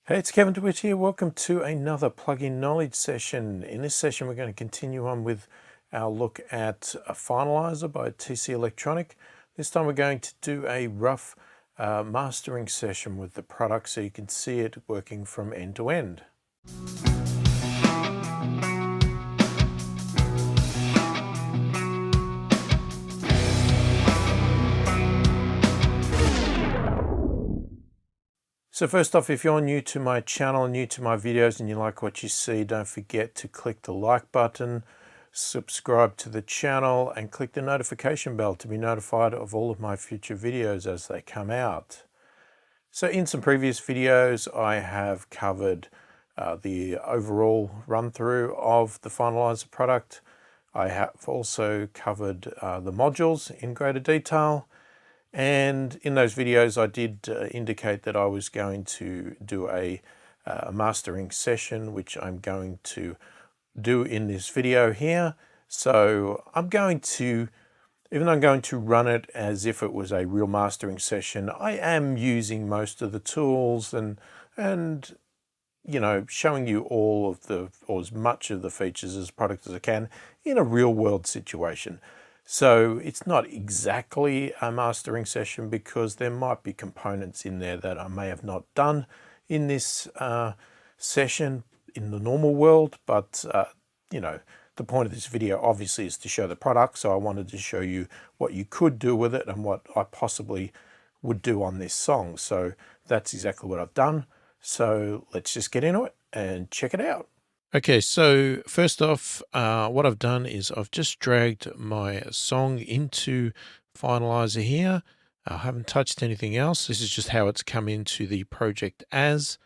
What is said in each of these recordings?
Hey, it's Kevin DeWitt here. Welcome to another plugin knowledge session. In this session, we're going to continue on with our look at a finalizer by TC Electronic. This time we're going to do a rough mastering session with the product so you can see it working from end to end. So first off, if you're new to my channel, new to my videos, and you like what you see, don't forget to click the like button, subscribe to the channel, and click the notification bell to be notified of all of my future videos as they come out. So in some previous videos, I have covered the overall run through of the finalizer product. I have also covered the modules in greater detail. And in those videos, I did indicate that I was going to do a mastering session, which I'm going to do in this video here. So I'm going to, even though I'm going to run it as if it was a real mastering session, I am using most of the tools and you know, showing you all of the, or as much of the features as product as I can in a real world situation. So it's not exactly a mastering session because there might be components in there that I may have not done in this session in the normal world, but you know, the point of this video obviously is to show the product, so I wanted to show you what you could do with it and what I possibly would do on this song. So that's exactly what I've done. So let's just get into it and check it out. Okay, so first off, what I've done is I've just dragged my song into Finalizer here. I haven't touched anything else. This is just how it's come into the project as.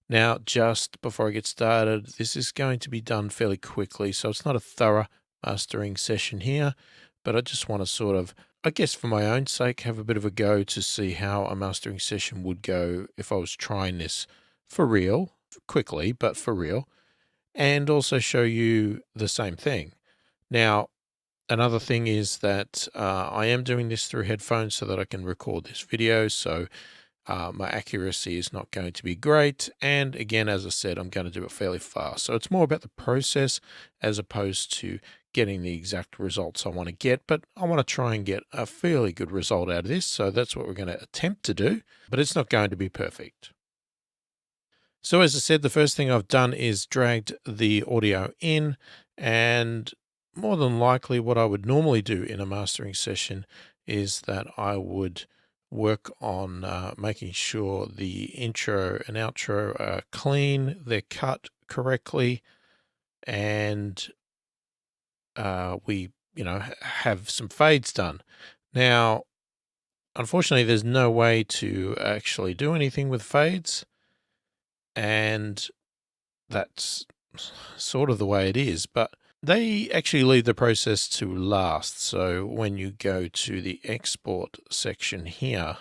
Now, just before I get started, this is going to be done fairly quickly, so it's not a thorough mastering session here, but I just want to sort of, I guess for my own sake, have a bit of a go to see how a mastering session would go if I was trying this for real, quickly, but for real, and also show you the same thing. Now, another thing is that I am doing this through headphones so that I can record this video, so my accuracy is not going to be great. And again, as I said, I'm going to do it fairly fast. So it's more about the process as opposed to getting the exact results I want to get. But I want to try and get a fairly good result out of this. So that's what we're going to attempt to do, but it's not going to be perfect. So as I said, the first thing I've done is dragged the audio in, and more than likely what I would normally do in a mastering session is that I would work on making sure the intro and outro are clean, they're cut correctly, and we, have some fades done. Now, unfortunately, there's no way to actually do anything with fades, and that's sort of the way it is, but they actually leave the process to last. So when you go to the export section here,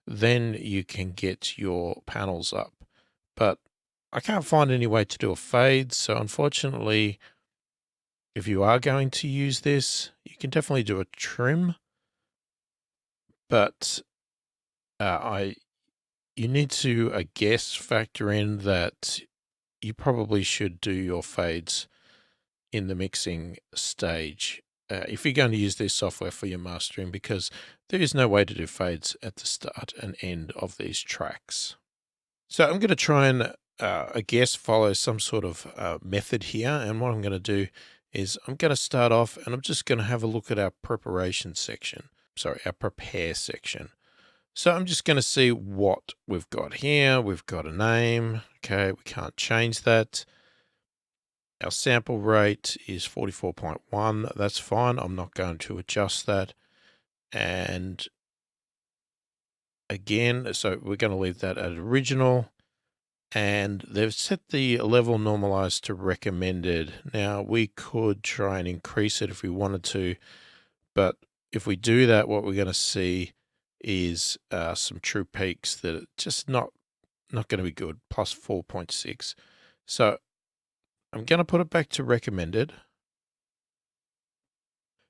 then you can get your panels up. But I can't find any way to do a fade. So unfortunately, if you are going to use this, you can definitely do a trim, but you need to, I guess, factor in that you probably should do your fades in the mixing stage if you're going to use this software for your mastering, because there is no way to do fades at the start and end of these tracks. So I'm going to try and, I guess, follow some sort of method here. And what I'm going to do is I'm going to start off and I'm just going to have a look at our preparation section. Sorry, our prepare section. So I'm just going to see what we've got here. We've got a name. Okay, we can't change that. Our sample rate is 44.1. That's fine. I'm not going to adjust that. And again, so we're going to leave that at original. And they've set the level normalized to recommended. Now, we could try and increase it if we wanted to. But if we do that, what we're going to see is some true peaks that are just not going to be good, plus 4.6. So I'm going to put it back to recommended.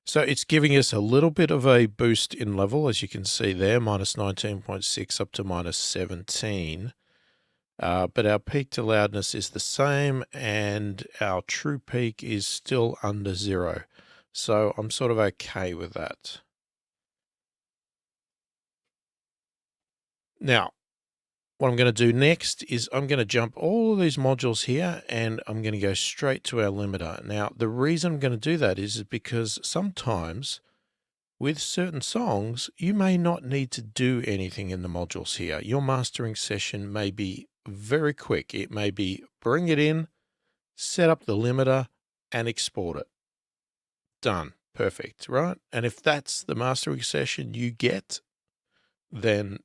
So it's giving us a little bit of a boost in level, as you can see there, minus 19.6 up to minus 17. but our peak to loudness is the same, and our true peak is still under 0. So I'm sort of okay with that. Now, what I'm going to do next is I'm going to jump all of these modules here, and I'm going to go straight to our limiter. Now, the reason I'm going to do that is because sometimes with certain songs, you may not need to do anything in the modules here. Your mastering session may be very quick. It may be bring it in, set up the limiter, and export it. Done. Perfect, right? And if that's the mastering session you get, then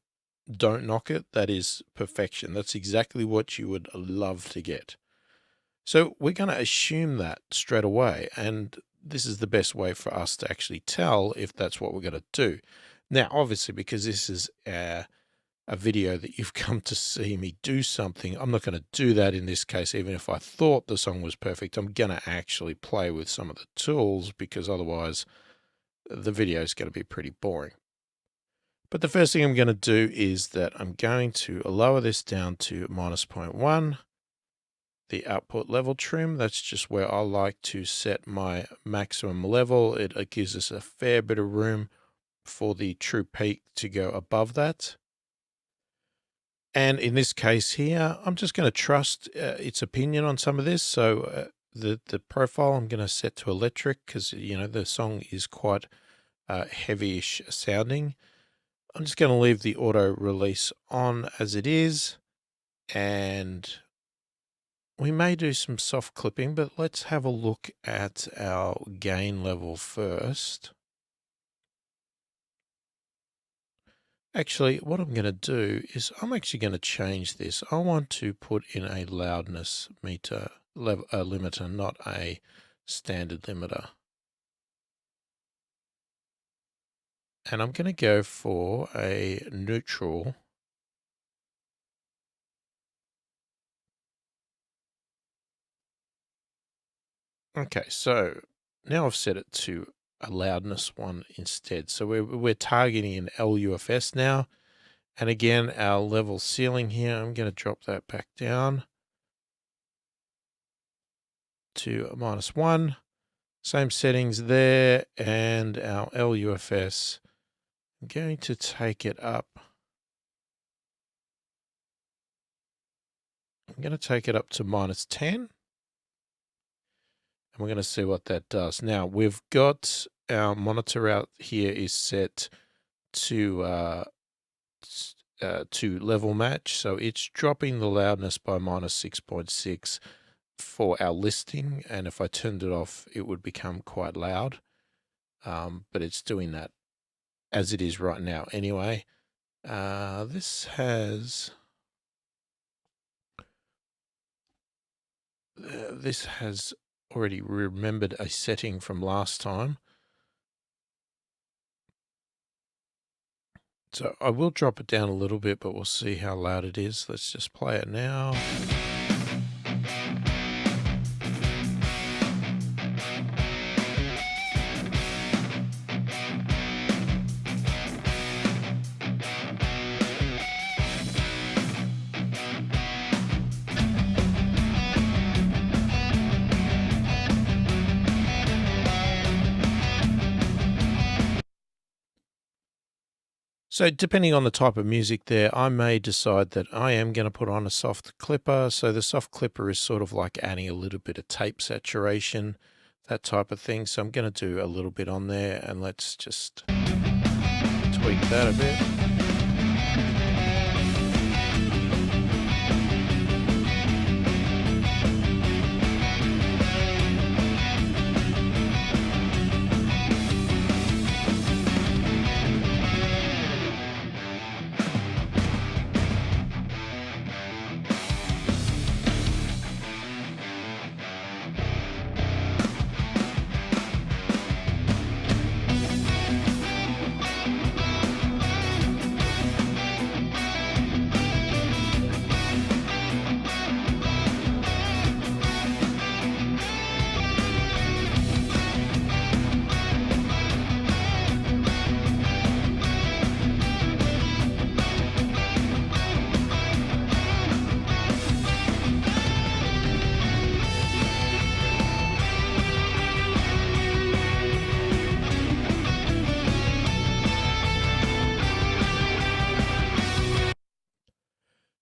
don't knock it. That is perfection. That's exactly what you would love to get. So we're going to assume that straight away, and this is the best way for us to actually tell if that's what we're going to do. Now, obviously, because this is a video that you've come to see me do something, I'm not going to do that in this case. Even if I thought the song was perfect, I'm going to actually play with some of the tools, because otherwise the video is going to be pretty boring. But the first thing I'm going to do is that I'm going to lower this down to -0.1, the output level trim. That's just where I like to set my maximum level. It gives us a fair bit of room for the true peak to go above that. And in this case here, I'm just going to trust its opinion on some of this. So the profile I'm going to set to electric, because, you know, the song is quite heavyish sounding. I'm just going to leave the auto release on as it is, and we may do some soft clipping, but let's have a look at our gain level first. Actually, what I'm going to do is I'm actually going to change this. I want to put in a loudness meter limiter, not a standard limiter. And I'm going to go for a neutral. Okay, so now I've set it to a loudness one instead. So we're targeting an LUFS now. And again, our level ceiling here, I'm going to drop that back down to a -1. Same settings there, and our LUFS, I'm going to take it up. I'm going to take it up to -10. And we're going to see what that does. Now, we've got our monitor out here is set to level match. So it's dropping the loudness by -6.6 for our listing. And if I turned it off, it would become quite loud. But it's doing that as it is right now anyway. This has already remembered a setting from last time. So I will drop it down a little bit, but we'll see how loud it is. Let's just play it now. So depending on the type of music there, I may decide that I am going to put on a soft clipper. So the soft clipper is sort of like adding a little bit of tape saturation, that type of thing. So I'm going to do a little bit on there, and let's just tweak that a bit.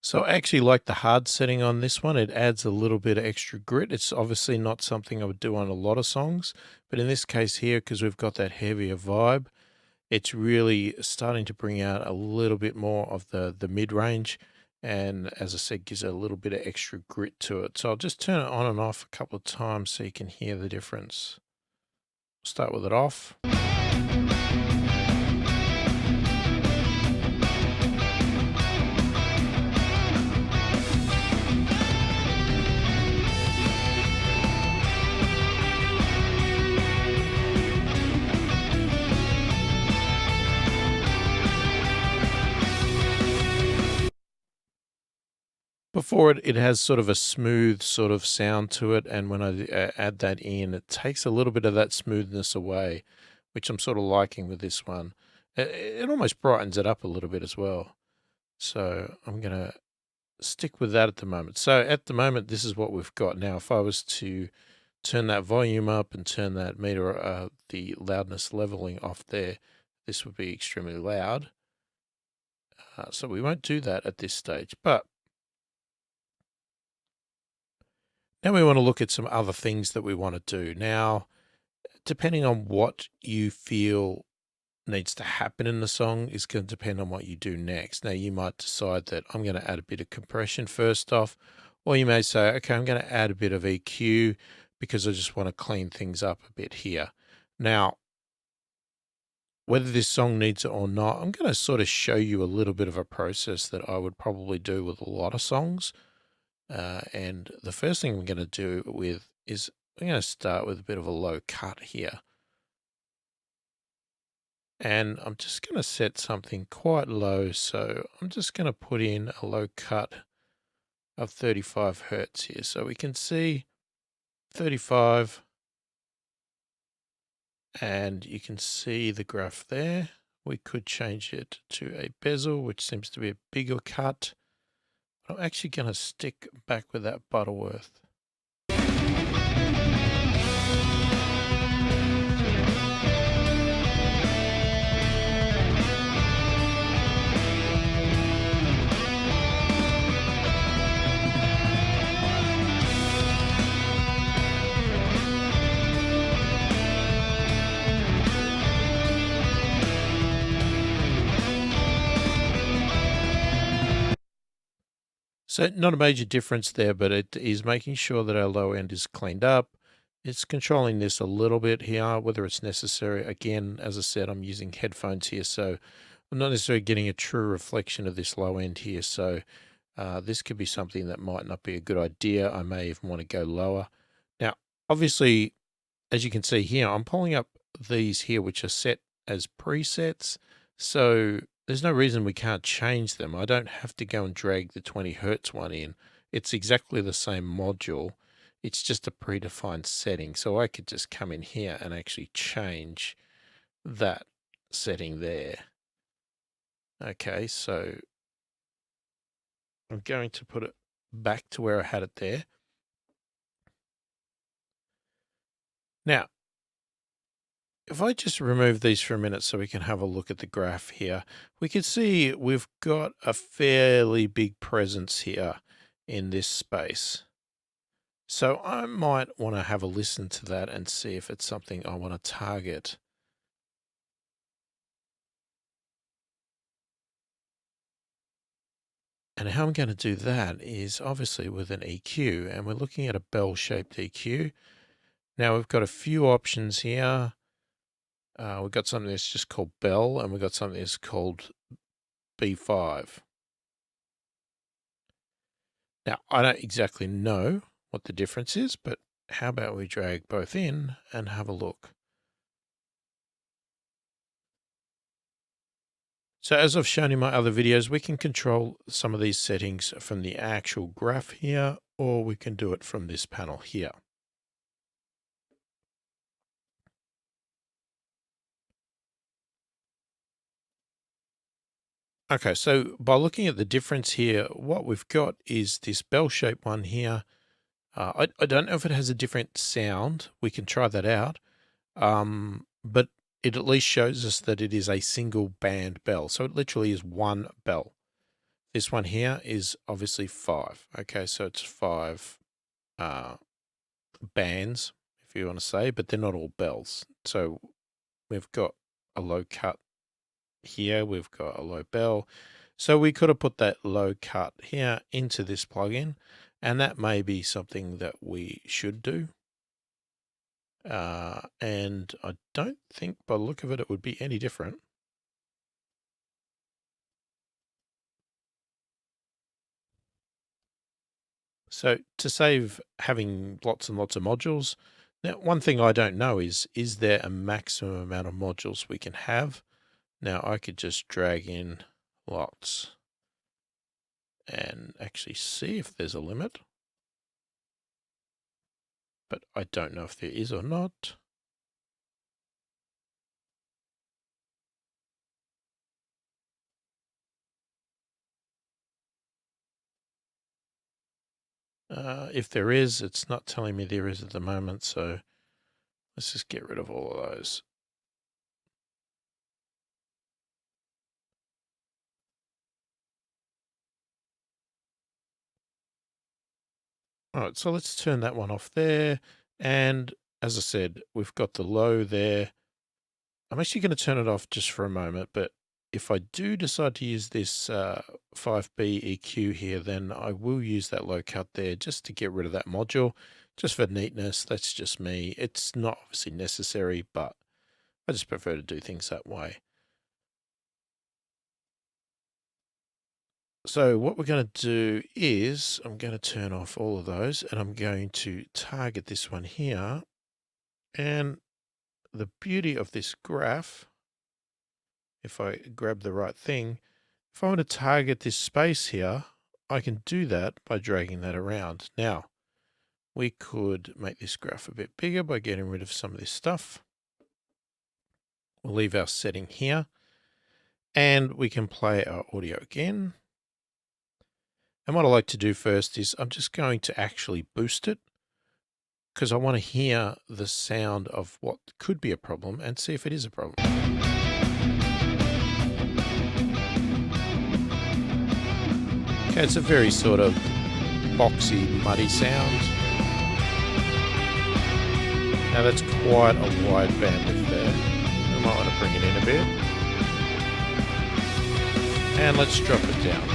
So I actually like the hard setting on this one. It adds a little bit of extra grit. It's obviously not something I would do on a lot of songs, but in this case here, because we've got that heavier vibe, it's really starting to bring out a little bit more of the mid-range, and as I said, gives it a little bit of extra grit to it. So I'll just turn it on and off a couple of times so you can hear the difference. Start with it off. Before it has sort of a smooth sort of sound to it, and when I add that in, it takes a little bit of that smoothness away, which I'm sort of liking with this one. It almost brightens it up a little bit as well. So I'm going to stick with that at the moment. So at the moment, this is what we've got. Now, if I was to turn that volume up and turn that meter, the loudness leveling off there, this would be extremely loud. So we won't do that at this stage, but now we want to look at some other things that we want to do. Now, depending on what you feel needs to happen in the song is going to depend on what you do next. Now, you might decide that I'm going to add a bit of compression first off, or you may say, okay, I'm going to add a bit of EQ because I just want to clean things up a bit here. Now, whether this song needs it or not, I'm going to sort of show you a little bit of a process that I would probably do with a lot of songs. And the first thing I'm going to do is I'm going to start with a bit of a low cut here. And I'm just going to set something quite low. So I'm just going to put in a low cut of 35 Hertz here. So we can see 35, and you can see the graph there. We could change it to a bezel, which seems to be a bigger cut. I'm actually going to stick back with that Butterworth. So not a major difference there, but it is making sure that our low end is cleaned up. It's controlling this a little bit here, whether it's necessary. Again, as I said, I'm using headphones here, so I'm not necessarily getting a true reflection of this low end here. So this could be something that might not be a good idea. I may even want to go lower. Now, obviously, as you can see here, I'm pulling up these here, which are set as presets. So there's no reason we can't change them. I don't have to go and drag the 20 Hertz one in. It's exactly the same module. It's just a predefined setting. So I could just come in here and actually change that setting there. Okay, so I'm going to put it back to where I had it there. Now, if I just remove these for a minute so we can have a look at the graph here, we can see we've got a fairly big presence here in this space. So I might want to have a listen to that and see if it's something I want to target. And how I'm going to do that is obviously with an EQ, and we're looking at a bell-shaped EQ. Now we've got a few options here. We've got something that's just called bell, and we've got something that's called B5. Now, I don't exactly know what the difference is, but how about we drag both in and have a look. So as I've shown in my other videos, we can control some of these settings from the actual graph here, or we can do it from this panel here. Okay, so by looking at the difference here, what we've got is this bell-shaped one here. I don't know if it has a different sound. We can try that out. But it at least shows us that it is a single band bell. So it literally is one bell. This one here is obviously 5. Okay, so it's 5 bands, if you want to say, but they're not all bells. So we've got a low cut here, we've got a low bell. So we could have put that low cut here into this plugin, and that may be something that we should do. And I don't think by the look of it, it would be any different. So to save having lots and lots of modules, now one thing I don't know is there a maximum amount of modules we can have? Now I could just drag in lots and actually see if there's a limit, but I don't know if there is or not. If there is, it's not telling me there is at the moment, so let's just get rid of all of those. All right, so let's turn that one off there. And as I said, we've got the low there. I'm actually going to turn it off just for a moment, but if I do decide to use this 5B EQ here, then I will use that low cut there just to get rid of that module, just for neatness. That's just me. It's not obviously necessary, but I just prefer to do things that way. So what we're going to do is I'm going to turn off all of those, and I'm going to target this one here. And the beauty of this graph, if I grab the right thing, if I want to target this space here, I can do that by dragging that around. Now, we could make this graph a bit bigger by getting rid of some of this stuff. We'll leave our setting here, and we can play our audio again. And what I like to do first is I'm just going to actually boost it, because I want to hear the sound of what could be a problem and see if it is a problem. Okay, it's a very sort of boxy, muddy sound. Now that's quite a wide bandwidth there. I might want to bring it in a bit. And let's drop it down.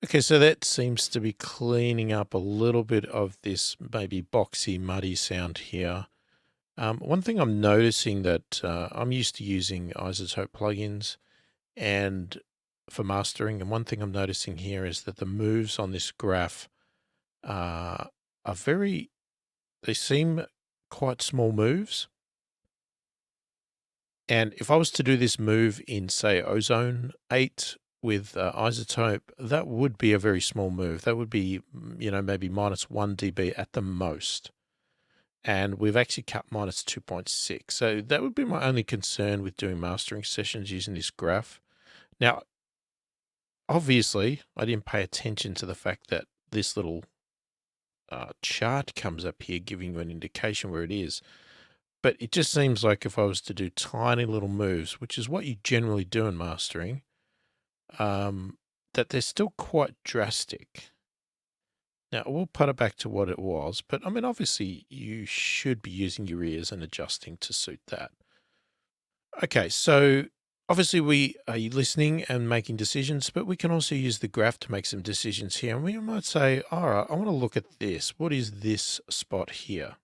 Okay, so that seems to be cleaning up a little bit of this maybe boxy, muddy sound here. One thing I'm noticing that I'm used to using isotope plugins and for mastering, and one thing I'm noticing here is that the moves on this graph are they seem quite small moves. And if I was to do this move in, say, Ozone 8 with isotope, that would be a very small move. That would be, maybe minus 1 dB at the most. And we've actually cut minus 2.6. So that would be my only concern with doing mastering sessions using this graph. Now, obviously, I didn't pay attention to the fact that this little chart comes up here giving you an indication where it is. But it just seems like if I was to do tiny little moves, which is what you generally do in mastering, that they're still quite drastic. Now, we'll put it back to what it was, but I mean, obviously, you should be using your ears and adjusting to suit that. Okay, so obviously we are listening and making decisions, but we can also use the graph to make some decisions here. And we might say, all right, I want to look at this. What is this spot here?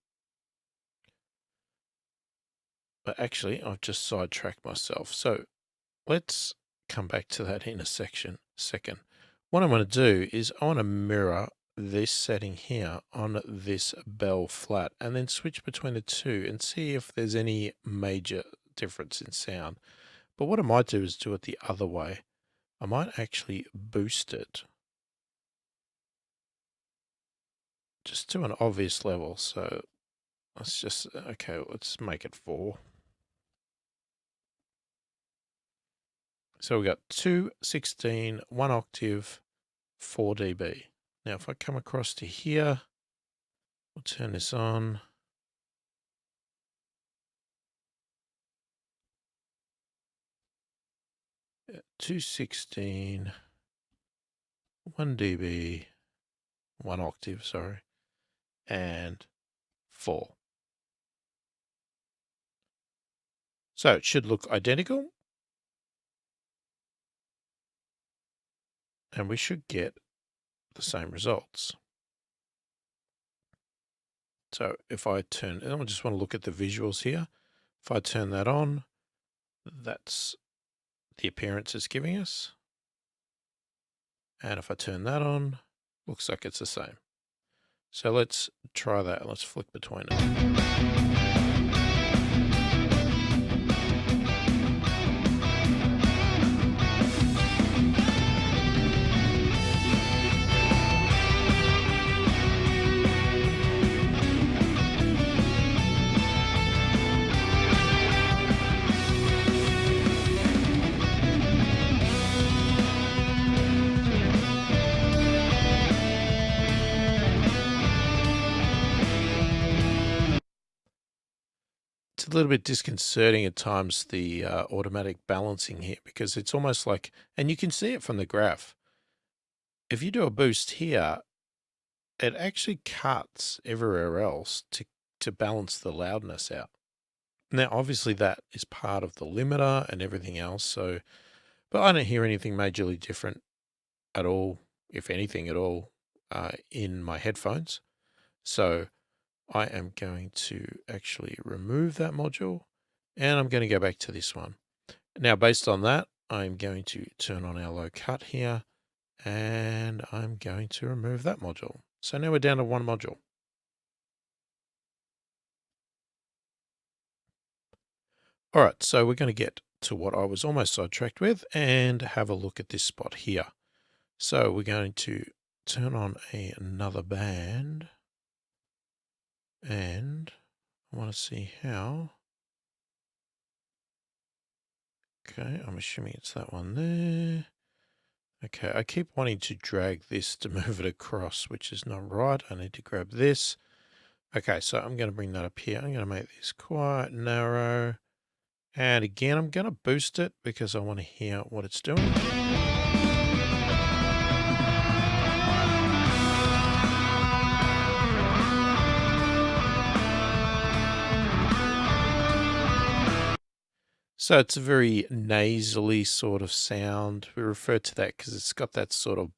But actually, I've just sidetracked myself. So let's come back to that in a second. What I want to do is I want to mirror this setting here on this bell flat and then switch between the two and see if there's any major difference in sound. But what I might do is do it the other way. I might actually boost it just to an obvious level. So let's just, okay, let's make it 4. So we got 216, 1 octave, 4 dB. Now if I come across to here, we'll turn this on. Yeah, 216, 1 dB, 1 octave, sorry, and 4. So it should look identical. And we should get the same results. So if I turn, and I just want to look at the visuals here. If I turn that on, that's the appearance it's giving us. And if I turn that on, looks like it's the same. So let's try that. Let's flick between it. It's a little bit disconcerting at times, the automatic balancing here, because it's almost like, and you can see it from the graph. If you do a boost here, it actually cuts everywhere else to balance the loudness out. Now, obviously that is part of the limiter and everything else. So, but I don't hear anything majorly different at all, if anything at all, in my headphones. So I am going to actually remove that module, and I'm going to go back to this one. Now, based on that, I'm going to turn on our low cut here, and I'm going to remove that module. So now we're down to 1 module. All right, so we're going to get to what I was almost sidetracked with and have a look at this spot here. So we're going to turn on another band, and I want to see how. Okay, I'm assuming it's that one there. Okay, I keep wanting to drag this to move it across, which is not right. I need to grab this. Okay, so I'm going to bring that up here. I'm going to make this quite narrow. And again, I'm going to boost it because I want to hear what it's doing. So it's a very nasally sort of sound. We refer to that because it's got that sort of,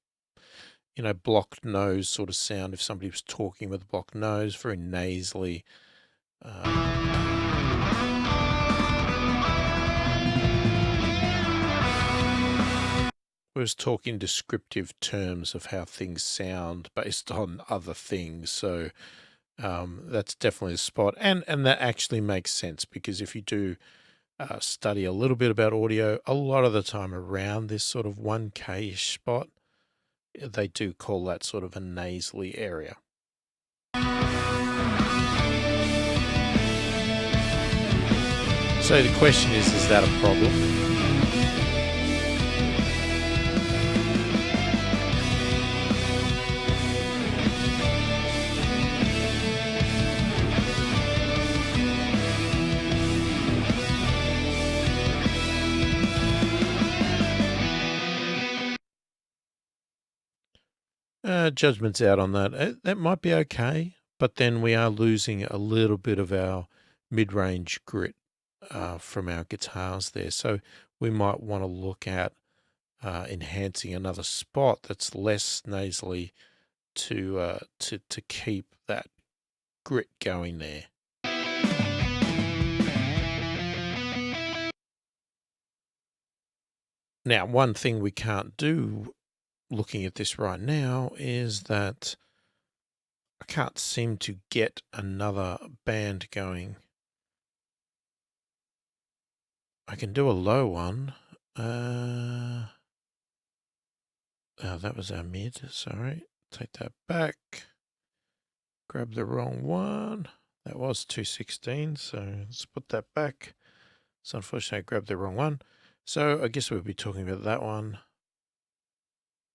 you know, blocked nose sort of sound. If somebody was talking with a blocked nose, very nasally. We was talking descriptive terms of how things sound based on other things. So that's definitely a spot. And that actually makes sense, because if you do study a little bit about audio, a lot of the time around this sort of 1K-ish spot, they do call that sort of a nasally area. So the question is that a problem? Judgment's out on that. That might be okay, but then we are losing a little bit of our mid-range grit from our guitars there. So we might want to look at enhancing another spot that's less nasally to keep that grit going there. Now, one thing we can't do looking at this right now is that I can't seem to get another band going. I can do a low one. Oh, that was our mid, sorry. Take that back. Grab the wrong one. That was 216, so let's put that back. So unfortunately I grabbed the wrong one. So I guess we'll be talking about that one.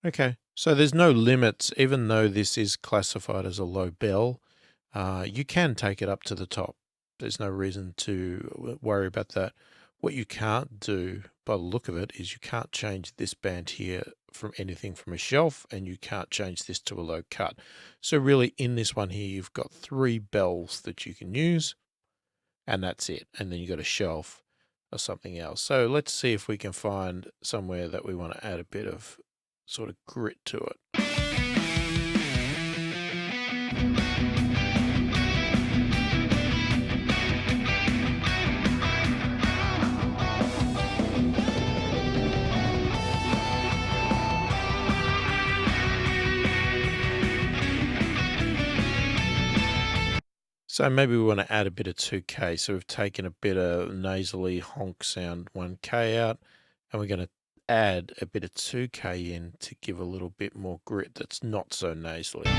Okay, so there's no limits, even though this is classified as a low bell, you can take it up to the top. There's no reason to worry about that. What you can't do, by the look of it, is you can't change this band here from anything from a shelf, and you can't change this to a low cut. So really in this one here, you've got 3 bells that you can use, and that's it. And then you've got a shelf or something else. So let's see if we can find somewhere that we want to add a bit of sort of grit to it. So maybe we want to add a bit of 2K. So we've taken a bit of nasally honk sound 1K out, and we're going to add a bit of 2K in to give a little bit more grit that's not so nasally.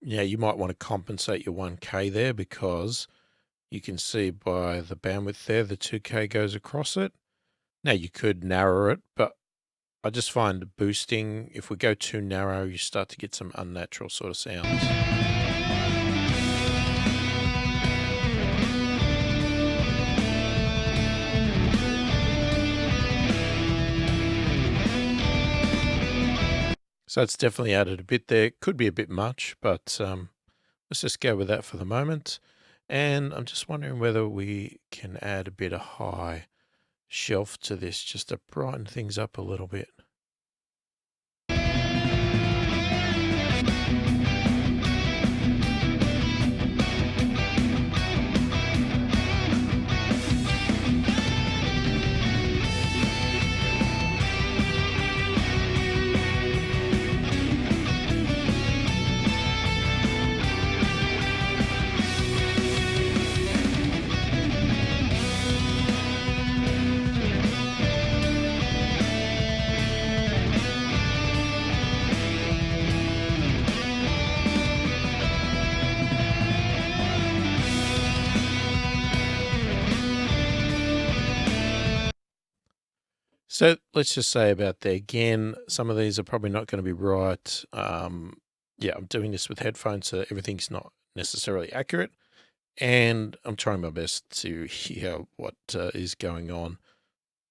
Yeah, you might want to compensate your 1K there, because you can see by the bandwidth there, the 2K goes across it. Now you could narrow it, but I just find boosting, if we go too narrow, you start to get some unnatural sort of sounds. So it's definitely added a bit there. Could be a bit much, but let's just go with that for the moment. And I'm just wondering whether we can add a bit of high shelf to this just to brighten things up a little bit. So let's just say about there again, some of these are probably not going to be right. Yeah, I'm doing this with headphones, so everything's not necessarily accurate. And I'm trying my best to hear what is going on.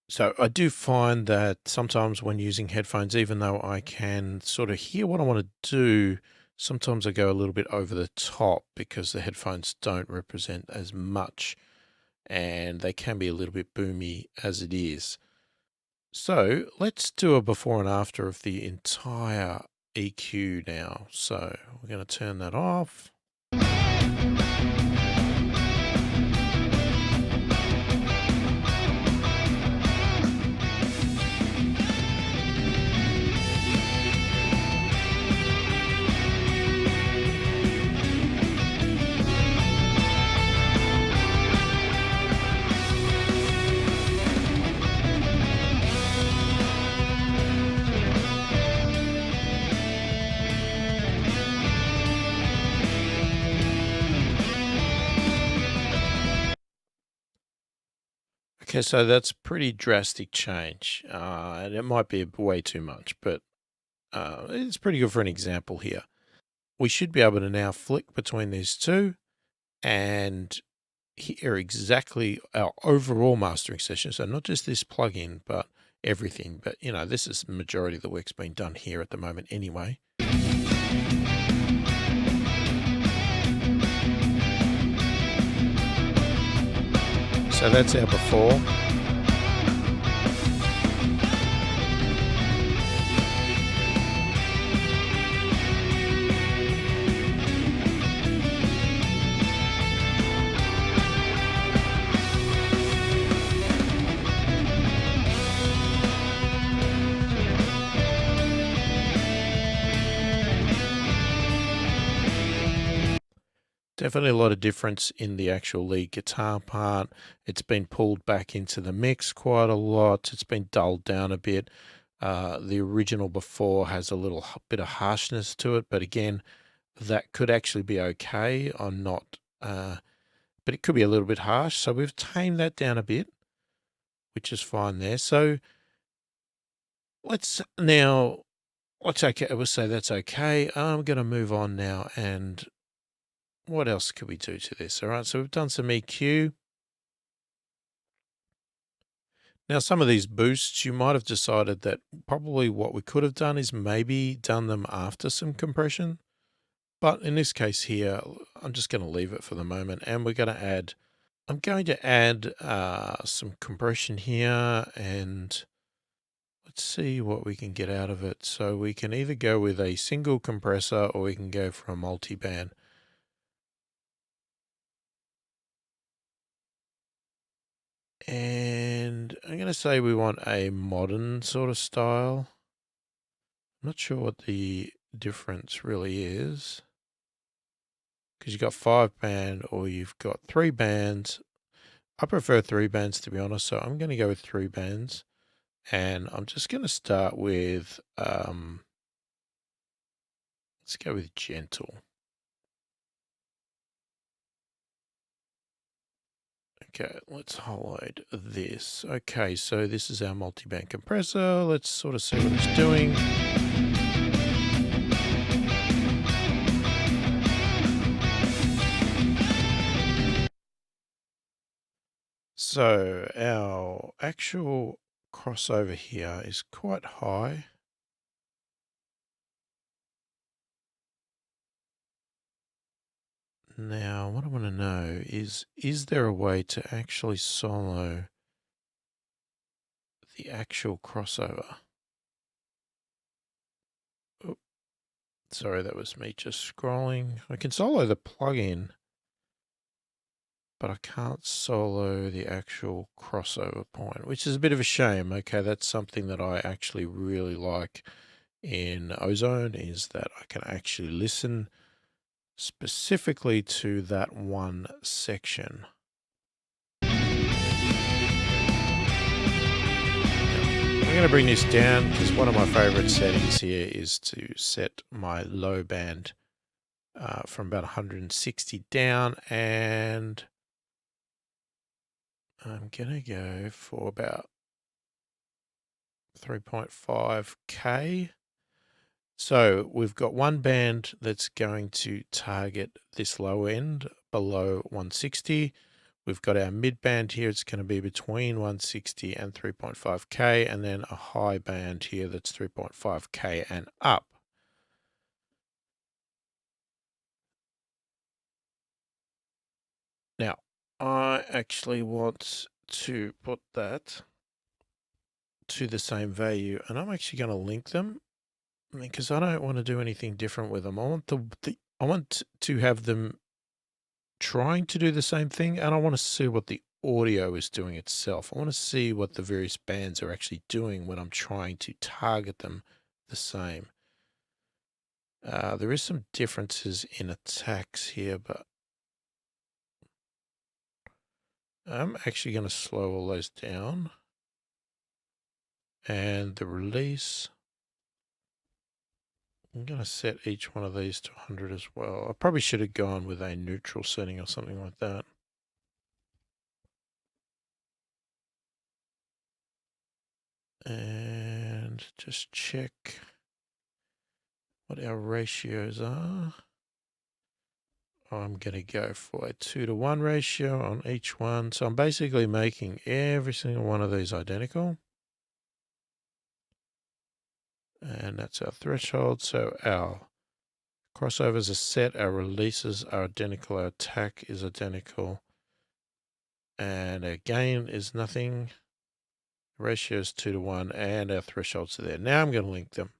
So I do find that sometimes when using headphones, even though I can sort of hear what I want to do, sometimes I go a little bit over the top because the headphones don't represent as much, and they can be a little bit boomy as it is. So let's do a before and after of the entire EQ now. So we're going to turn that off. Okay, so that's pretty drastic change, and it might be way too much, but it's pretty good for an example here. We should be able to now flick between these two and hear exactly our overall mastering session. So not just this plugin, but everything. But, you know, this is the majority of the work's being done here at the moment anyway. So that's our before. Definitely a lot of difference in the actual lead guitar part. It's been pulled back into the mix quite a lot. It's been dulled down a bit. The original before has a little bit of harshness to it, but again, that could actually be okay. I'm not, but it could be a little bit harsh. So we've tamed that down a bit, which is fine there. So let's say that's okay. I'm going to move on now. And what else could we do to this? All right, so we've done some EQ. Now, some of these boosts, you might have decided that probably what we could have done is maybe done them after some compression. But in this case here, I'm just going to leave it for the moment. And I'm going to add some compression here, and let's see what we can get out of it. So we can either go with a single compressor or we can go for a multiband. And I'm going to say we want a modern sort of style. I'm not sure what the difference really is, because you've got 5-band or you've got 3 bands. I prefer 3 bands, to be honest, so I'm going to go with 3 bands. And I'm just going to start with, let's go with gentle. Okay, let's highlight this. Okay, so this is our multiband compressor. Let's sort of see what it's doing. So our actual crossover here is quite high. Now, what I want to know is there a way to actually solo the actual crossover? Oh, sorry, that was me just scrolling. I can solo the plugin, but I can't solo the actual crossover point, which is a bit of a shame. Okay, that's something that I actually really like in Ozone, is that I can actually listen specifically to that one section. I'm going to bring this down because one of my favorite settings here is to set my low band from about 160 down, and I'm going to go for about 3.5K. So we've got one band that's going to target this low end below 160. We've got our mid band here. It's going to be between 160 and 3.5K, and then a high band here that's 3.5K and up. Now, I actually want to put that to the same value, and I'm actually going to link them, because I don't want to do anything different with them. I want to have them trying to do the same thing, and I want to see what the audio is doing itself. I want to see what the various bands are actually doing when I'm trying to target them the same. There is some differences in attacks here, but I'm actually going to slow all those down. And the release, I'm going to set each one of these to 100 as well. I probably should have gone with a neutral setting or something like that. And just check what our ratios are. I'm going to go for a 2-to-1 ratio on each one. So I'm basically making every single one of these identical. And that's our threshold. So our crossovers are set, our releases are identical, our attack is identical, and our gain is nothing. The ratio is 2-to-1, and our thresholds are there. Now I'm going to link them.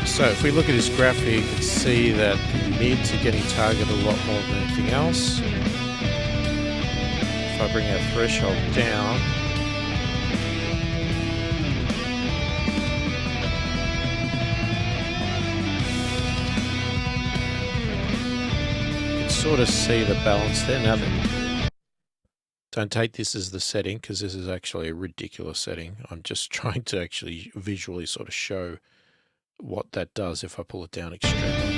So if we look at this graph here, you can see that the mids are getting targeted a lot more than anything else. If I bring our threshold down, sort of see the balance there. Now that, don't take this as the setting, because this is actually a ridiculous setting. I'm just trying to actually visually sort of show what that does if I pull it down extremely.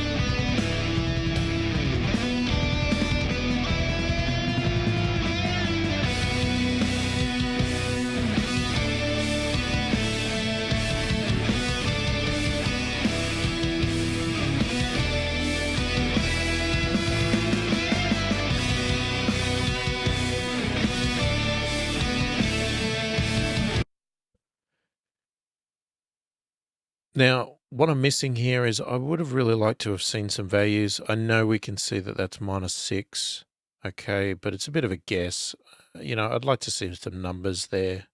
Now, what I'm missing here is I would have really liked to have seen some values. I know we can see that that's -6, okay, but it's a bit of a guess. You know, I'd like to see some numbers there.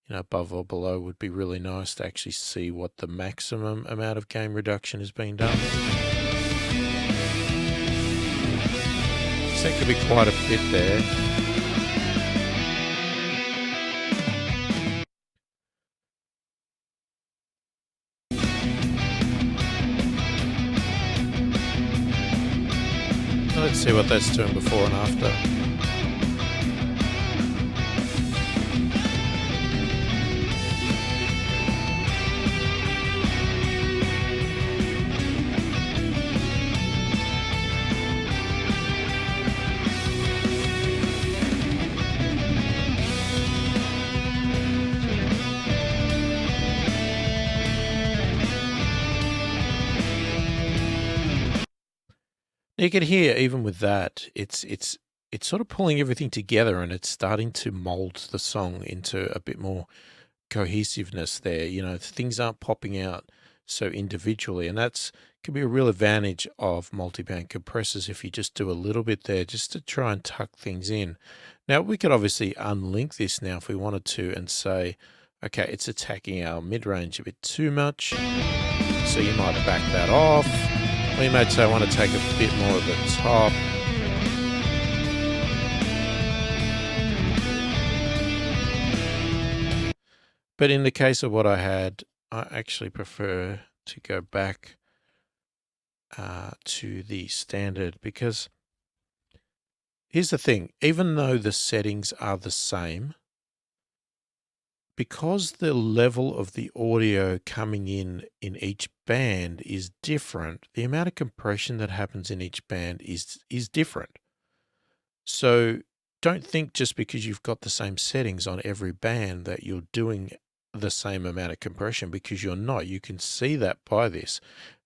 You know, above or below would be really nice to actually see what the maximum amount of game reduction is being done. So that could be quite a bit there. Let's see what that's doing before and after. You can hear, even with that, it's sort of pulling everything together, and it's starting to mold the song into a bit more cohesiveness there. You know, things aren't popping out so individually, and that's can be a real advantage of multiband compressors if you just do a little bit there just to try and tuck things in. Now, we could obviously unlink this now if we wanted to and say, okay, it's attacking our mid-range a bit too much, so you might back that off. We might say I want to take a bit more of the top. But in the case of what I had, I actually prefer to go back to the standard, because here's the thing, even though the settings are the same, because the level of the audio coming in each band is different, the amount of compression that happens in each band is different. So don't think just because you've got the same settings on every band that you're doing the same amount of compression, because you're not. You can see that by this.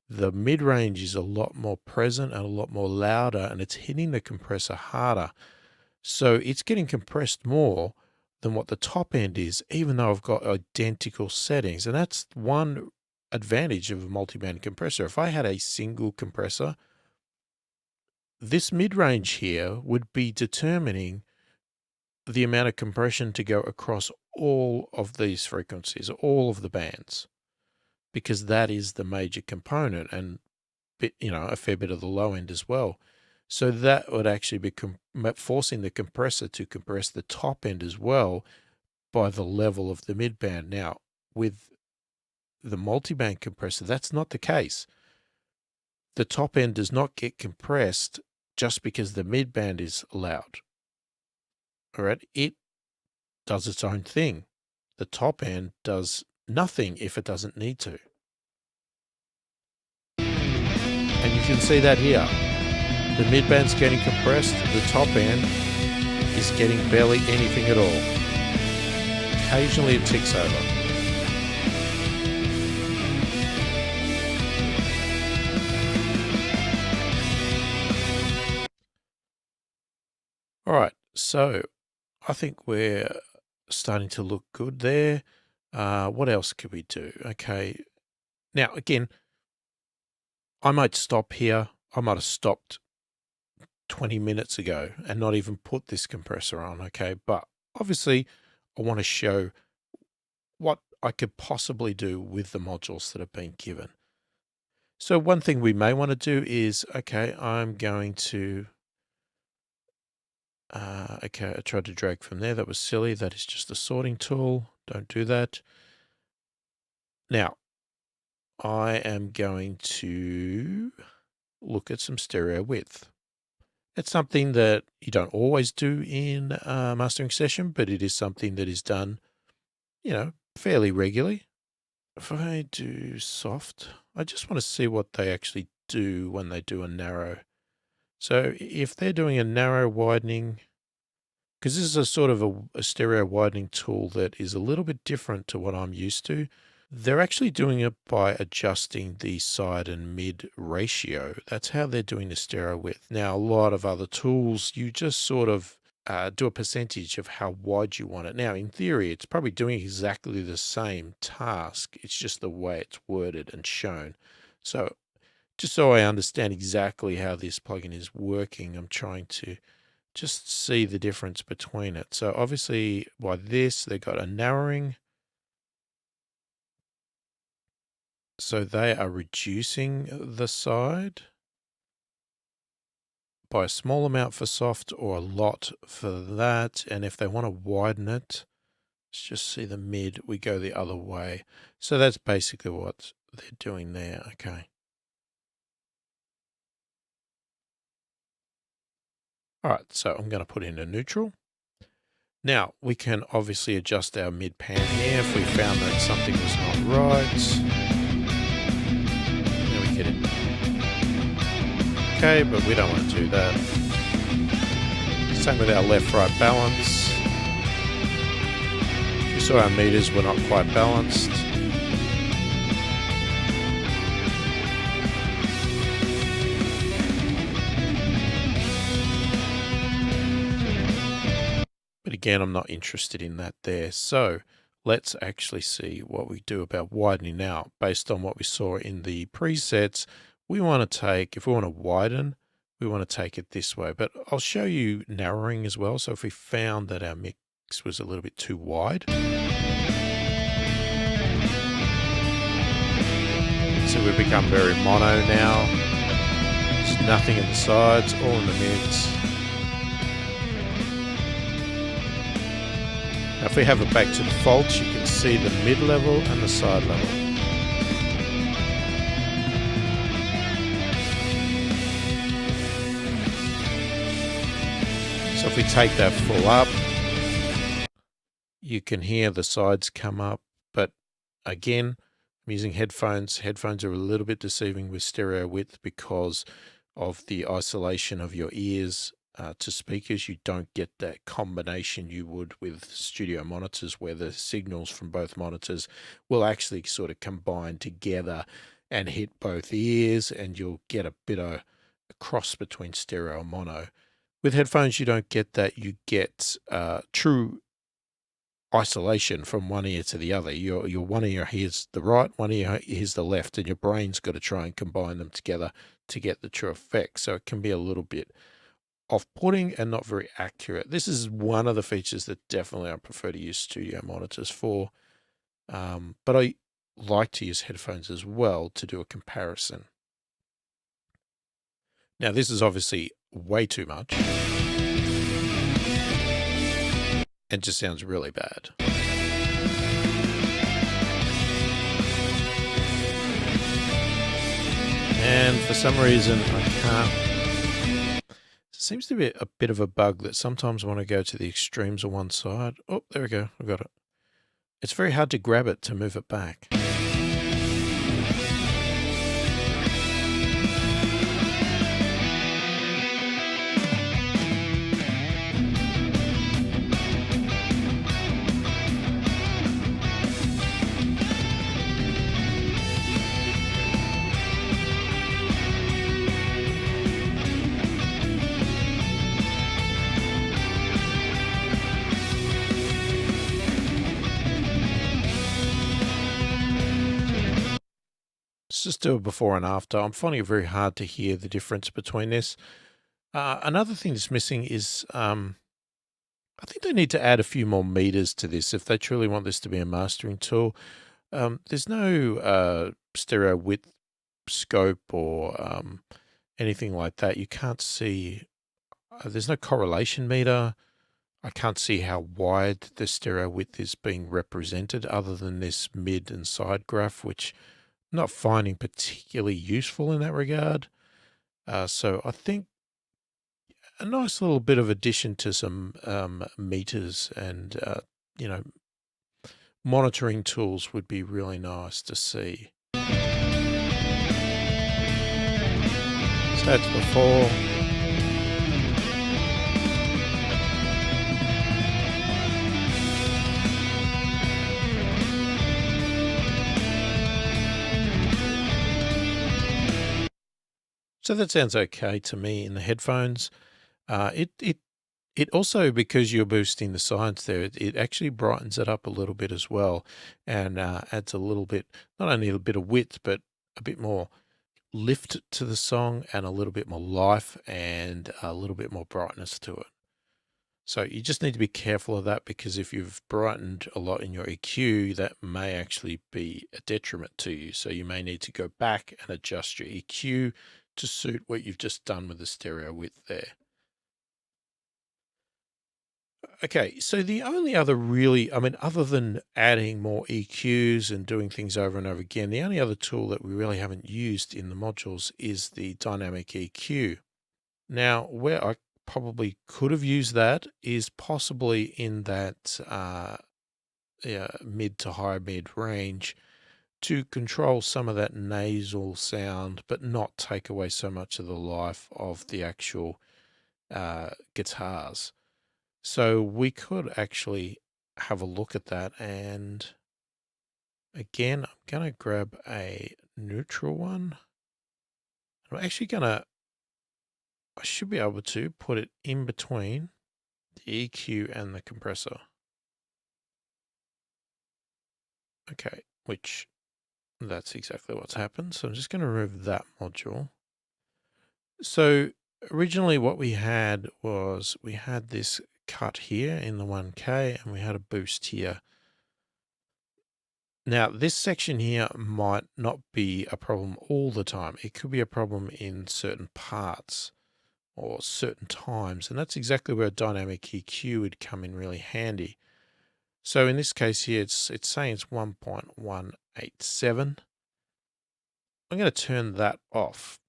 The mid-range is a lot more present and a lot more louder, and it's hitting the compressor harder. So it's getting compressed more than what the top end is, even though I've got identical settings. And that's one advantage of a multiband compressor. If I had a single compressor, this mid-range here would be determining the amount of compression to go across all of these frequencies, all of the bands, because that is the major component, and you know, a fair bit of the low end as well. So that would actually be forcing the compressor to compress the top end as well by the level of the midband. Now, with the multiband compressor, that's not the case. The top end does not get compressed just because the midband is loud. All right, it does its own thing. The top end does nothing if it doesn't need to. And you can see that here. The midband's getting compressed, the top end is getting barely anything at all. Occasionally it ticks over. All right, so I think we're starting to look good there. What else could we do? Okay, now again, I might stop here. I might have stopped 20 minutes ago and not even put this compressor on, okay? But obviously I want to show what I could possibly do with the modules that have been given. So one thing we may want to do is, okay, I'm going to, okay, I tried to drag from there. That was silly. That is just a sorting tool. Don't do that. Now, I am going to look at some stereo width. It's something that you don't always do in a mastering session, but it is something that is done, fairly regularly. If I do soft, I just want to see what they actually do when they do a narrow. So if they're doing a narrow widening, because this is a sort of a stereo widening tool that is a little bit different to what I'm used to. They're actually doing it by adjusting the side and mid ratio. That's how they're doing the stereo width. Now, a lot of other tools, you just sort of do a percentage of how wide you want it. Now, in theory, it's probably doing exactly the same task. It's just the way it's worded and shown. So just so I understand exactly how this plugin is working, I'm trying to just see the difference between it. So obviously by this, they've got a narrowing. So they are reducing the side by a small amount for soft or a lot for that. And if they want to widen it, let's just see the mid, we go the other way. So that's basically what they're doing there. Okay. All right, so I'm going to put in a neutral. Now, we can obviously adjust our mid pan here if we found that something was not right. Now we get it. Okay, but we don't want to do that. Same with our left-right balance. You saw our meters were not quite balanced. But again, I'm not interested in that there. So let's actually see what we do about widening now. Based on what we saw in the presets, we want to take, if we want to widen, we want to take it this way. But I'll show you narrowing as well. So if we found that our mix was a little bit too wide. So we've become very mono now. There's nothing in the sides, all in the mids. Now if we have it back to default, you can see the mid level and the side level. So if we take that full up, you can hear the sides come up, but again, I'm using headphones. Headphones are a little bit deceiving with stereo width because of the isolation of your ears to speakers. You don't get that combination you would with studio monitors where the signals from both monitors will actually sort of combine together and hit both ears, and you'll get a bit of a cross between stereo and mono. With headphones, you don't get that. You get true isolation from one ear to the other. Your one ear hears the right, one ear hears the left, and your brain's got to try and combine them together to get the true effect. So it can be a little bit off-putting and not very accurate. This is one of the features that definitely I prefer to use studio monitors for. But I like to use headphones as well to do a comparison. Now this is obviously way too much. It just sounds really bad. And for some reason, I can't. It seems to be a bit of a bug that sometimes when I go to the extremes on one side, oh, there we go, I've got it. It's very hard to grab it to move it back. Just do a before and after. I'm finding it very hard to hear the difference between this. Another thing that's missing is I think they need to add a few more meters to this if they truly want this to be a mastering tool. There's no stereo width scope or anything like that. You can't see, there's no correlation meter. I can't see how wide the stereo width is being represented other than this mid and side graph, which I'm not finding particularly useful in that regard. So I think a nice little bit of addition to some meters and, monitoring tools would be really nice to see. So that's before. So that sounds okay to me in the headphones. It also, because you're boosting the sides there, it actually brightens it up a little bit as well, and adds a little bit, not only a bit of width, but a bit more lift to the song and a little bit more life and a little bit more brightness to it. So you just need to be careful of that, because if you've brightened a lot in your EQ, that may actually be a detriment to you. So you may need to go back and adjust your EQ to suit what you've just done with the stereo width there. Okay, so the only other really, other than adding more EQs and doing things over and over again, the only other tool that we really haven't used in the modules is the dynamic EQ. Now, where I probably could have used that is possibly in that mid to high mid range to control some of that nasal sound, but not take away so much of the life of the actual guitars. So we could actually have a look at that. And again, I'm going to grab a neutral one. I'm actually I should be able to put it in between the EQ and the compressor. Okay, which that's exactly what's happened. So I'm just going to remove that module. So originally what we had was we had this cut here in the 1K and we had a boost here. Now this section here might not be a problem all the time. It could be a problem in certain parts or certain times, and that's exactly where a dynamic EQ would come in really handy. So in this case here, it's saying it's 1.187. I'm going to turn that off.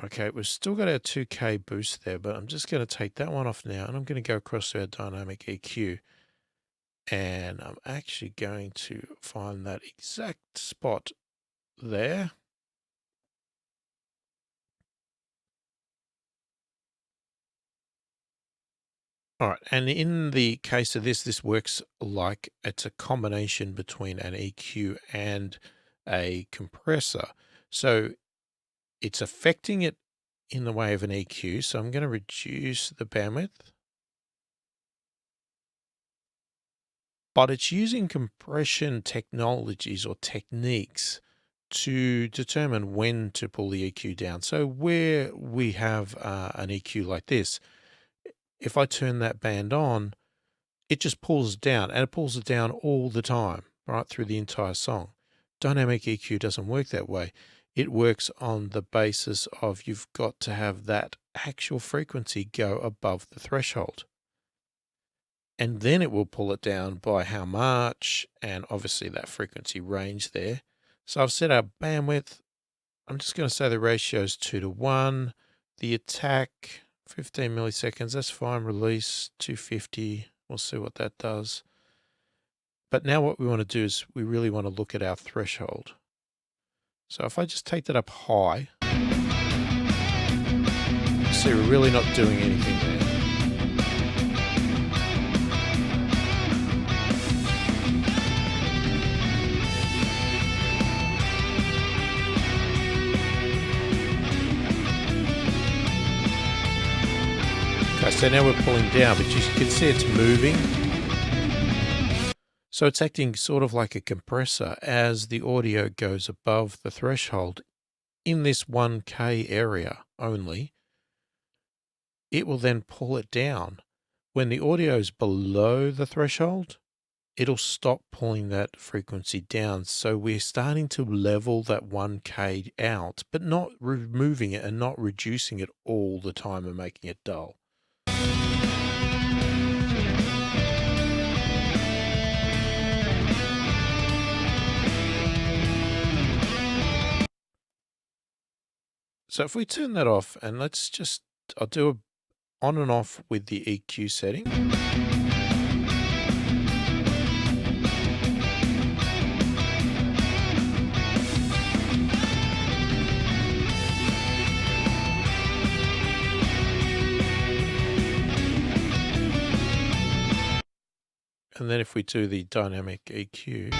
Okay, we've still got our 2K boost there, but I'm just going to take that one off now, and I'm going to go across to our dynamic EQ. And I'm actually going to find that exact spot there. All right, and in the case of this works like it's a combination between an EQ and a compressor. So it's affecting it in the way of an EQ. So I'm going to reduce the bandwidth. But it's using compression technologies or techniques to determine when to pull the EQ down. So where we have an EQ like this, if I turn that band on, it just pulls it down, and it pulls it down all the time, right through the entire song. Dynamic EQ doesn't work that way. It works on the basis of you've got to have that actual frequency go above the threshold. And then it will pull it down by how much, and obviously that frequency range there. So I've set our bandwidth. I'm just going to say the ratio is 2:1. The attack, 15 milliseconds, that's fine. Release, 250. We'll see what that does. But now what we want to do is we really want to look at our threshold. So if I just take that up high, see we're really not doing anything there. Okay, so now we're pulling down, but you can see it's moving. So it's acting sort of like a compressor as the audio goes above the threshold in this 1K area only. It will then pull it down. When the audio is below the threshold, it'll stop pulling that frequency down. So we're starting to level that 1K out, but not removing it and not reducing it all the time and making it dull. So if we turn that off, and I'll do on and off with the EQ setting. And then if we do the dynamic EQ,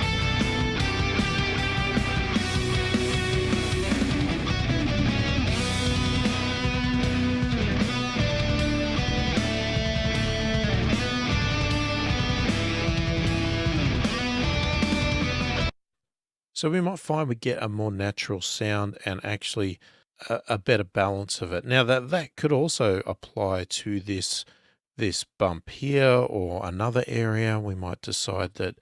so we might find we get a more natural sound and actually a better balance of it. Now that could also apply to this bump here or another area. We might decide that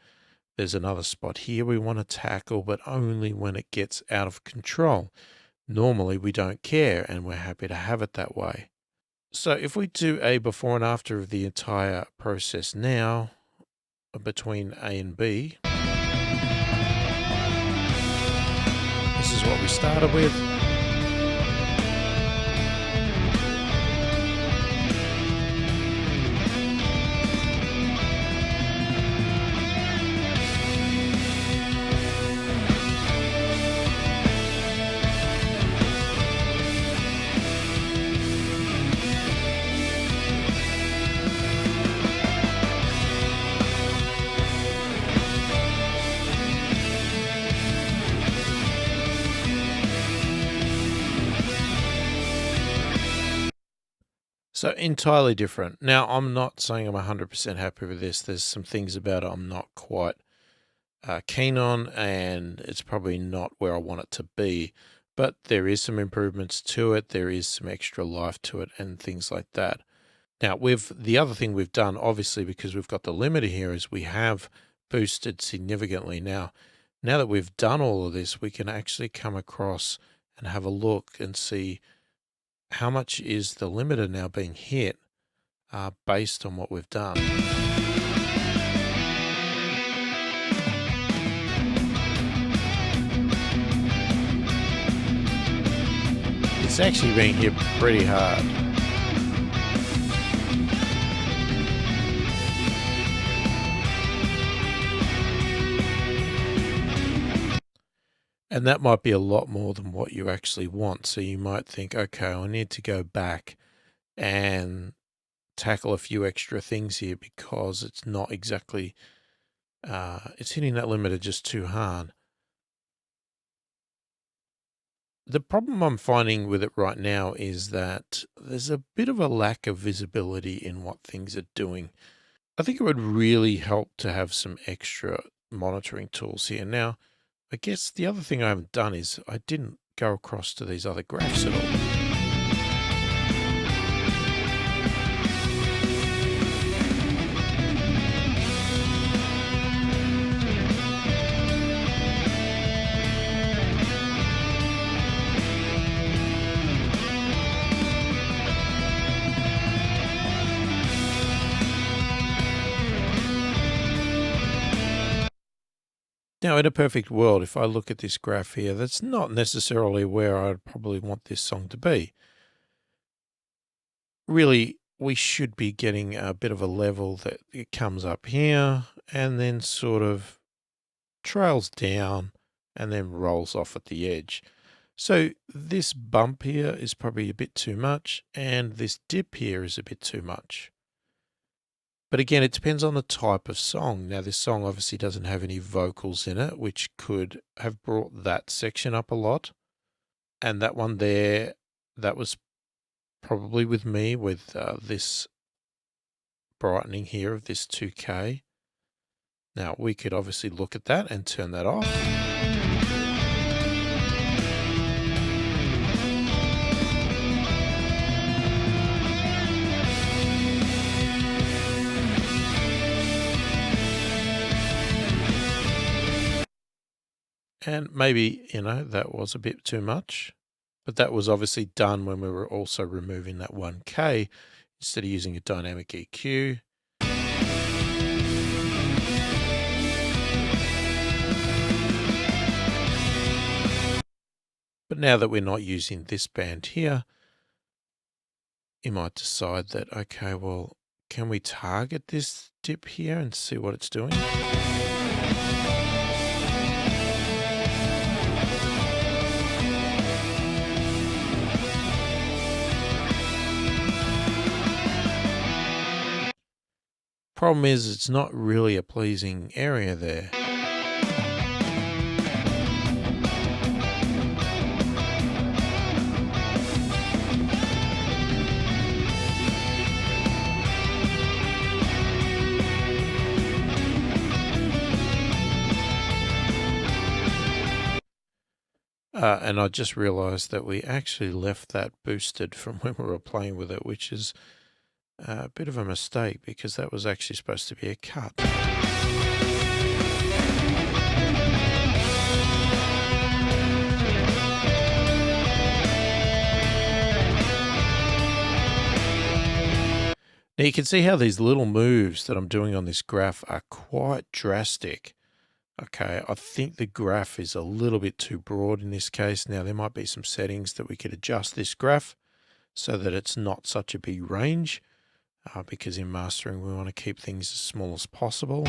there's another spot here we want to tackle, but only when it gets out of control. Normally we don't care and we're happy to have it that way. So if we do a before and after of the entire process now between A and B, this is what we started with. So entirely different. Now, I'm not saying I'm 100% happy with this. There's some things about it I'm not quite keen on, and it's probably not where I want it to be. But there is some improvements to it. There is some extra life to it and things like that. Now, the other thing we've done, obviously, because we've got the limiter here, is we have boosted significantly. Now that we've done all of this, we can actually come across and have a look and see how much is the limiter now being hit based on what we've done. It's actually being hit pretty hard. And that might be a lot more than what you actually want. So you might think, okay, I need to go back and tackle a few extra things here because it's not exactly, it's hitting that limiter just too hard. The problem I'm finding with it right now is that there's a bit of a lack of visibility in what things are doing. I think it would really help to have some extra monitoring tools here. Now, I guess the other thing I haven't done is I didn't go across to these other graphs at all. Now, in a perfect world, if I look at this graph here, that's not necessarily where I'd probably want this song to be. Really, we should be getting a bit of a level that it comes up here and then sort of trails down and then rolls off at the edge. So this bump here is probably a bit too much, and this dip here is a bit too much. But again, it depends on the type of song. Now, this song obviously doesn't have any vocals in it, which could have brought that section up a lot. And that one there, that was probably with me with this brightening here of this 2K. Now, we could obviously look at that and turn that off. And maybe, that was a bit too much, but that was obviously done when we were also removing that 1K instead of using a dynamic EQ. But now that we're not using this band here, you might decide that, okay, well, can we target this dip here and see what it's doing? Problem is, it's not really a pleasing area there. And I just realized that we actually left that boosted from when we were playing with it, which is a bit of a mistake because that was actually supposed to be a cut. Now you can see how these little moves that I'm doing on this graph are quite drastic. Okay, I think the graph is a little bit too broad in this case. Now there might be some settings that we could adjust this graph so that it's not such a big range, because in mastering we want to keep things as small as possible.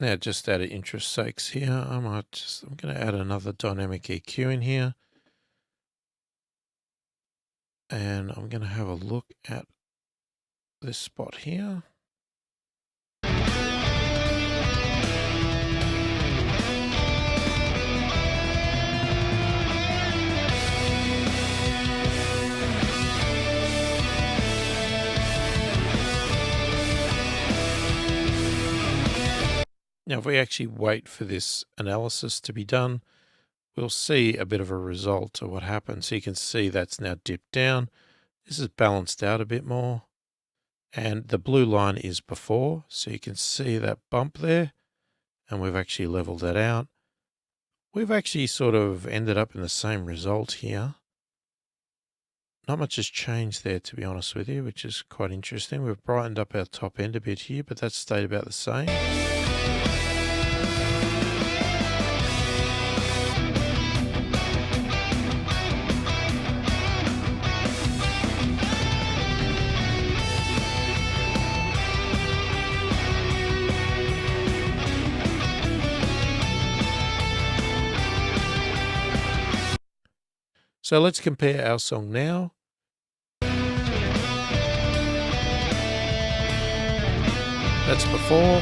Now, just out of interest sakes here, I'm going to add another dynamic EQ in here. And I'm going to have a look at this spot here. Now, if we actually wait for this analysis to be done, we'll see a bit of a result of what happens. So you can see that's now dipped down. This is balanced out a bit more. And the blue line is before. So you can see that bump there. And we've actually leveled that out. We've actually sort of ended up in the same result here. Not much has changed there, to be honest with you, which is quite interesting. We've brightened up our top end a bit here, but that's stayed about the same. So let's compare our song now. That's before.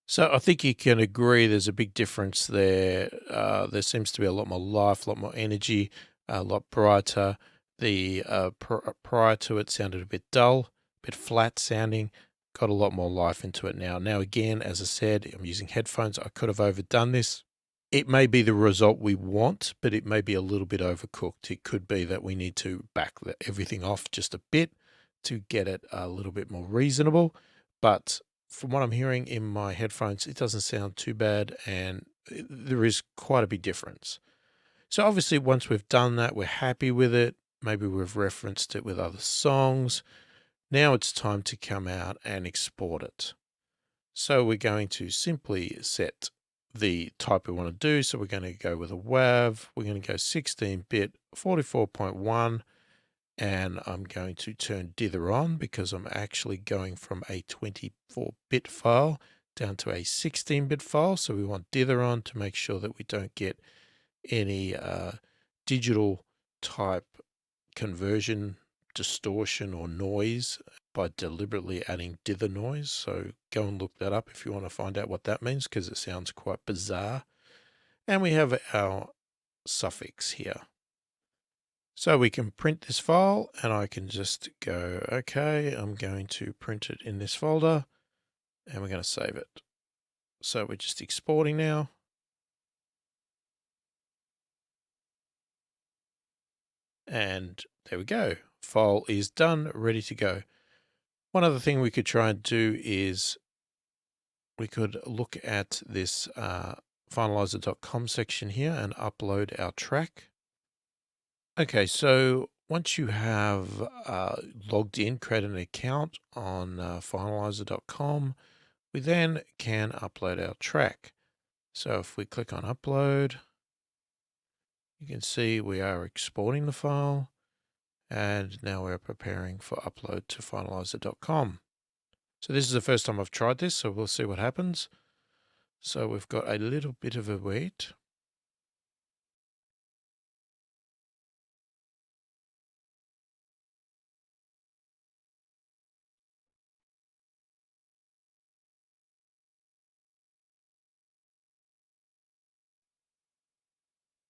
So I think you can agree there's a big difference there. There seems to be a lot more life, a lot more energy, a lot brighter. The prior to it sounded a bit dull, a bit flat sounding. Got a lot more life into it now. Now again, as I said, I'm using headphones. I could have overdone this. It may be the result we want, but it may be a little bit overcooked. It could be that we need to back everything off just a bit to get it a little bit more reasonable. But from what I'm hearing in my headphones, it doesn't sound too bad, and there is quite a big difference. So obviously once we've done that, we're happy with it. Maybe we've referenced it with other songs. Now it's time to come out and export it. So we're going to simply set the type we want to do. So we're going to go with a WAV. We're going to go 16-bit, 44.1. and I'm going to turn dither on because I'm actually going from a 24-bit file down to a 16-bit file. So we want dither on to make sure that we don't get any digital type conversion, distortion, or noise by deliberately adding dither noise. So go and look that up if you want to find out what that means, because it sounds quite bizarre. And we have our suffix here. So we can print this file, and I can just go, okay, I'm going to print it in this folder, and we're going to save it. So we're just exporting now. And there we go. File is done, ready to go. One other thing we could try and do is we could look at this finalizer.com section here and upload our track. Okay, so once you have logged in, create an account on finalizer.com, we then can upload our track. So if we click on upload, you can see we are exporting the file, and now we're preparing for upload to finalizer.com. So this is the first time I've tried this, so we'll see what happens. So we've got a little bit of a wait.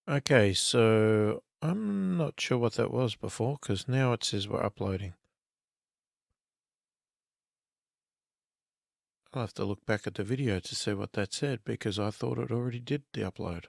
Okay, so I'm not sure what that was before, because now it says we're uploading. I'll have to look back at the video to see what that said, because I thought it already did the upload.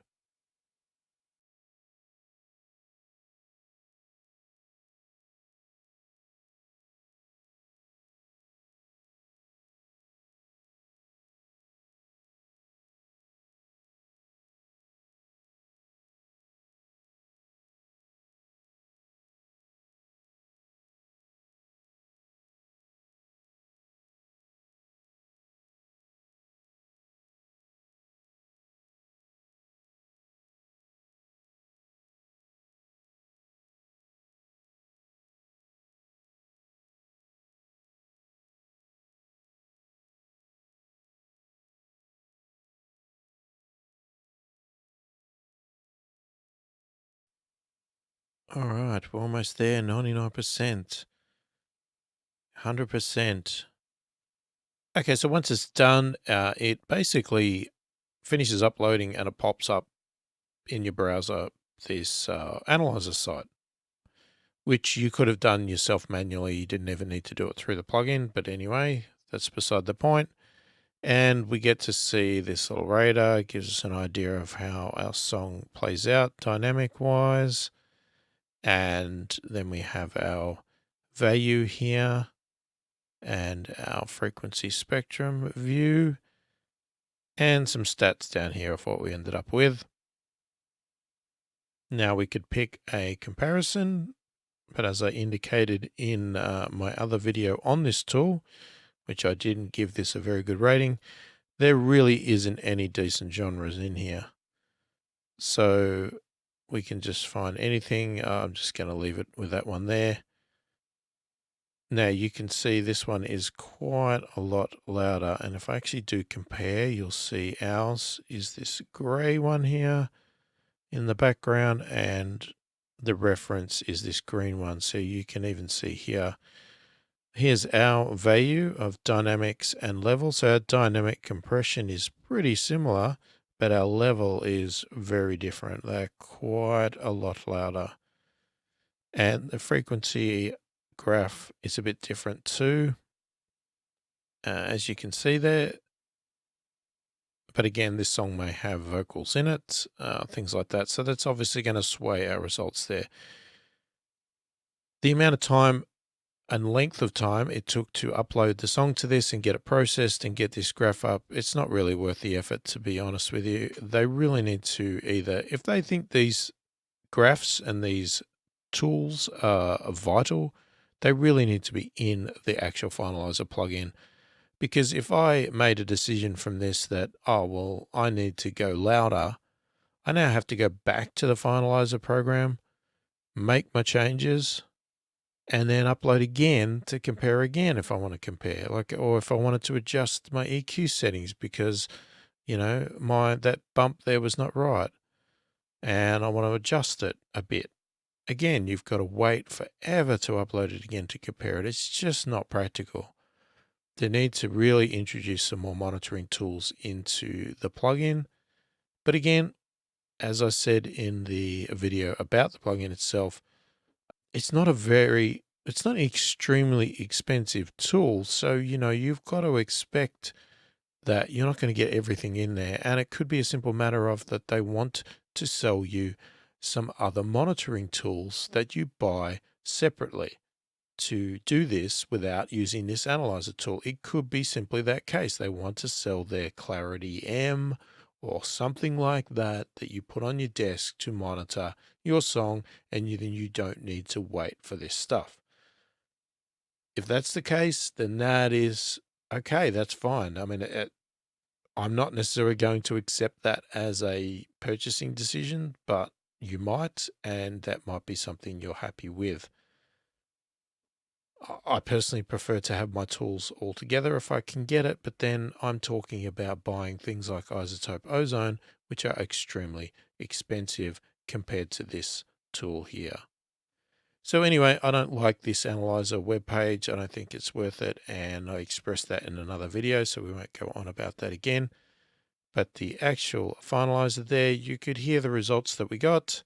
All right, we're almost there, 99%, 100%. Okay, so once it's done, it basically finishes uploading and it pops up in your browser this analyzer site, which you could have done yourself manually. You didn't ever need to do it through the plugin, but anyway, that's beside the point. And we get to see this little radar. It gives us an idea of how our song plays out dynamic wise. And then we have our value here and our frequency spectrum view and some stats down here of what we ended up with. Now we could pick a comparison, but as I indicated in my other video on this tool, which I didn't give this a very good rating, there really isn't any decent genres in here. So we can just find anything. I'm just going to leave it with that one there. Now you can see this one is quite a lot louder. And if I actually do compare, you'll see ours is this gray one here in the background, and the reference is this green one. So you can even see here, here's our value of dynamics and level. So our dynamic compression is pretty similar, but our level is very different. They're quite a lot louder. And the frequency graph is a bit different too, as you can see there. But again, this song may have vocals in it, things like that. So that's obviously going to sway our results there. The amount of time and length of time it took to upload the song to this and get it processed and get this graph up, it's not really worth the effort, to be honest with you. They really need to either, if they think these graphs and these tools are vital, they really need to be in the actual Finalizer plugin. Because if I made a decision from this that, oh, well, I need to go louder, I now have to go back to the Finalizer program, make my changes, and then upload again to compare again if I want to compare, or if I wanted to adjust my EQ settings because, that bump there was not right and I want to adjust it a bit. Again, you've got to wait forever to upload it again to compare it. It's just not practical. They need to really introduce some more monitoring tools into the plugin. But again, as I said in the video about the plugin itself, it's not an extremely expensive tool. So, you've got to expect that you're not going to get everything in there. And it could be a simple matter of that they want to sell you some other monitoring tools that you buy separately to do this without using this analyzer tool. It could be simply that case. They want to sell their Clarity M or something like that you put on your desk to monitor your song, and then you don't need to wait for this stuff. If that's the case, then that is okay. That's fine. I mean, I'm not necessarily going to accept that as a purchasing decision, but you might, and that might be something you're happy with. I personally prefer to have my tools all together if I can get it, but then I'm talking about buying things like Isotope Ozone, which are extremely expensive compared to this tool here. So anyway, I don't like this analyzer webpage. I don't think it's worth it, and I expressed that in another video, so we won't go on about that again. But the actual finalizer there, you could hear the results that we got.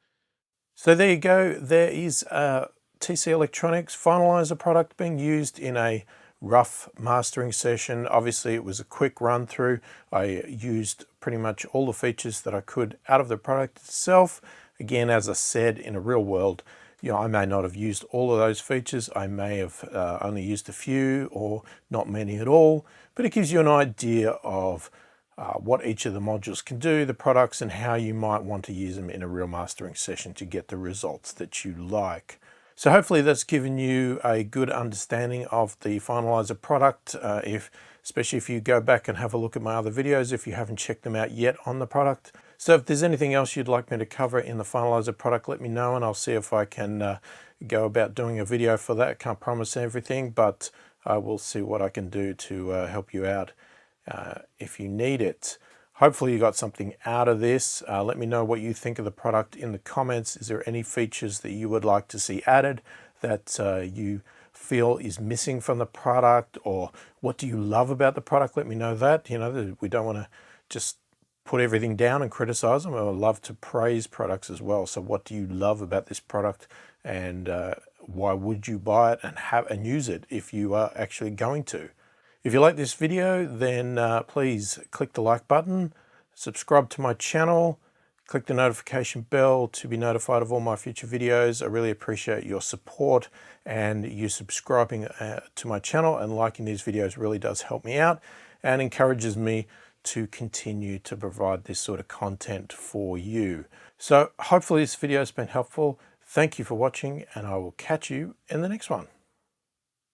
So there you go. There is a TC Electronics finalizer product being used in a rough mastering session. Obviously, it was a quick run through. I used pretty much all the features that I could out of the product itself. Again, as I said, in a real world, I may not have used all of those features. I may have only used a few or not many at all, but it gives you an idea of what each of the modules can do, the products, and how you might want to use them in a real mastering session to get the results that you like. So hopefully that's given you a good understanding of the finalizer product, especially if you go back and have a look at my other videos if you haven't checked them out yet on the product. So if there's anything else you'd like me to cover in the finalizer product, let me know and I'll see if I can go about doing a video for that. Can't promise everything, but I will see what I can do to help you out if you need it. Hopefully you got something out of this. Let me know what you think of the product in the comments. Is there any features that you would like to see added that you feel is missing from the product, or what do you love about the product? Let me know that. We don't want to just put everything down and criticize them. I love to praise products as well. So what do you love about this product, and why would you buy it and use it if you are actually going to? If you like this video, then please click the like button, subscribe to my channel, click the notification bell to be notified of all my future videos. I really appreciate your support, and you subscribing to my channel and liking these videos really does help me out and encourages me to continue to provide this sort of content for you. So hopefully this video has been helpful. Thank you for watching, and I will catch you in the next one.